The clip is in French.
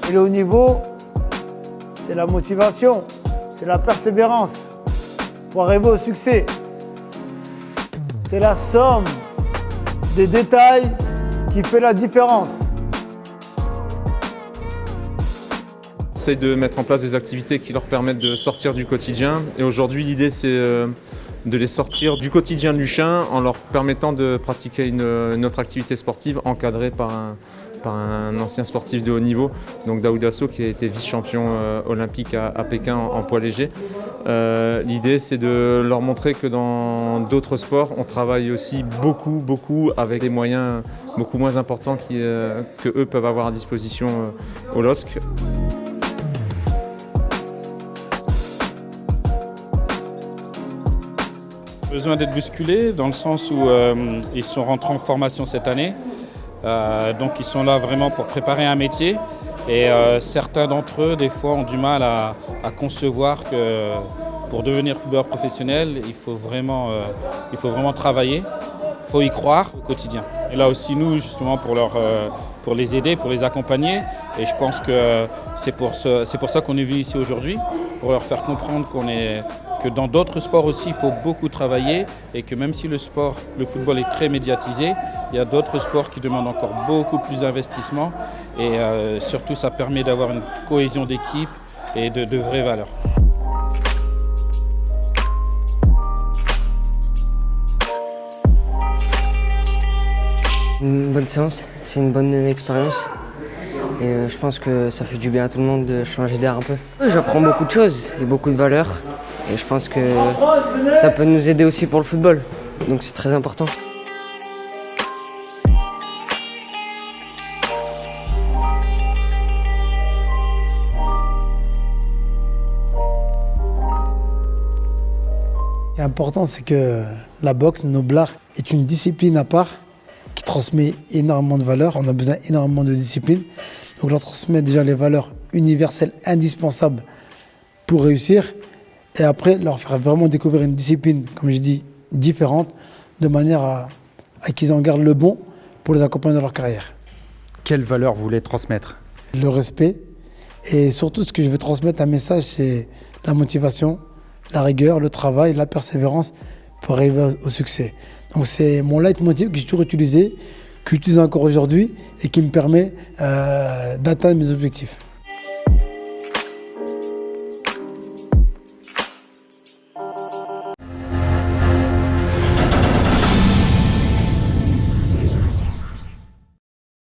Et le haut niveau, c'est la motivation, c'est la persévérance pour arriver au succès. C'est la somme des détails qui fait la différence. Essaye de mettre en place des activités qui leur permettent de sortir du quotidien. Et aujourd'hui, l'idée, c'est de les sortir du quotidien de Luchin en leur permettant de pratiquer une autre activité sportive encadrée par un ancien sportif de haut niveau, donc Daoud Asso, qui a été vice-champion olympique à Pékin en poids léger. L'idée, c'est de leur montrer que dans d'autres sports, on travaille aussi beaucoup avec des moyens beaucoup moins importants que eux peuvent avoir à disposition au LOSC. Besoin d'être bousculés dans le sens où ils sont rentrés en formation cette année. Donc ils sont là vraiment pour préparer un métier. Et certains d'entre eux, des fois, ont du mal à concevoir que pour devenir footballeur professionnel, il faut vraiment travailler, il faut y croire au quotidien. Et là aussi, nous, justement, pour les aider, pour les accompagner. Et je pense que c'est pour ça qu'on est venu ici aujourd'hui, pour leur faire comprendre que dans d'autres sports aussi, il faut beaucoup travailler et que même si le football est très médiatisé, il y a d'autres sports qui demandent encore beaucoup plus d'investissement et surtout ça permet d'avoir une cohésion d'équipe et de vraies valeurs. Une bonne séance, c'est une bonne expérience et je pense que ça fait du bien à tout le monde de changer d'air un peu. J'apprends beaucoup de choses et beaucoup de valeurs et je pense que ça peut nous aider aussi pour le football, donc c'est très important. Ce qui est important, c'est que la boxe, Noblard, est une discipline à part qui transmet énormément de valeurs. On a besoin énormément de discipline. Donc, leur transmet déjà les valeurs universelles indispensables pour réussir. Et après, leur faire vraiment découvrir une discipline, comme je dis, différente, de manière à qu'ils en gardent le bon pour les accompagner dans leur carrière. Quelles valeurs vous voulez transmettre? Le respect. Et surtout, ce que je veux transmettre, un message, c'est la motivation, la rigueur, le travail, la persévérance pour arriver au succès. Donc c'est mon leitmotiv que j'ai toujours utilisé, que j'utilise encore aujourd'hui et qui me permet d'atteindre mes objectifs.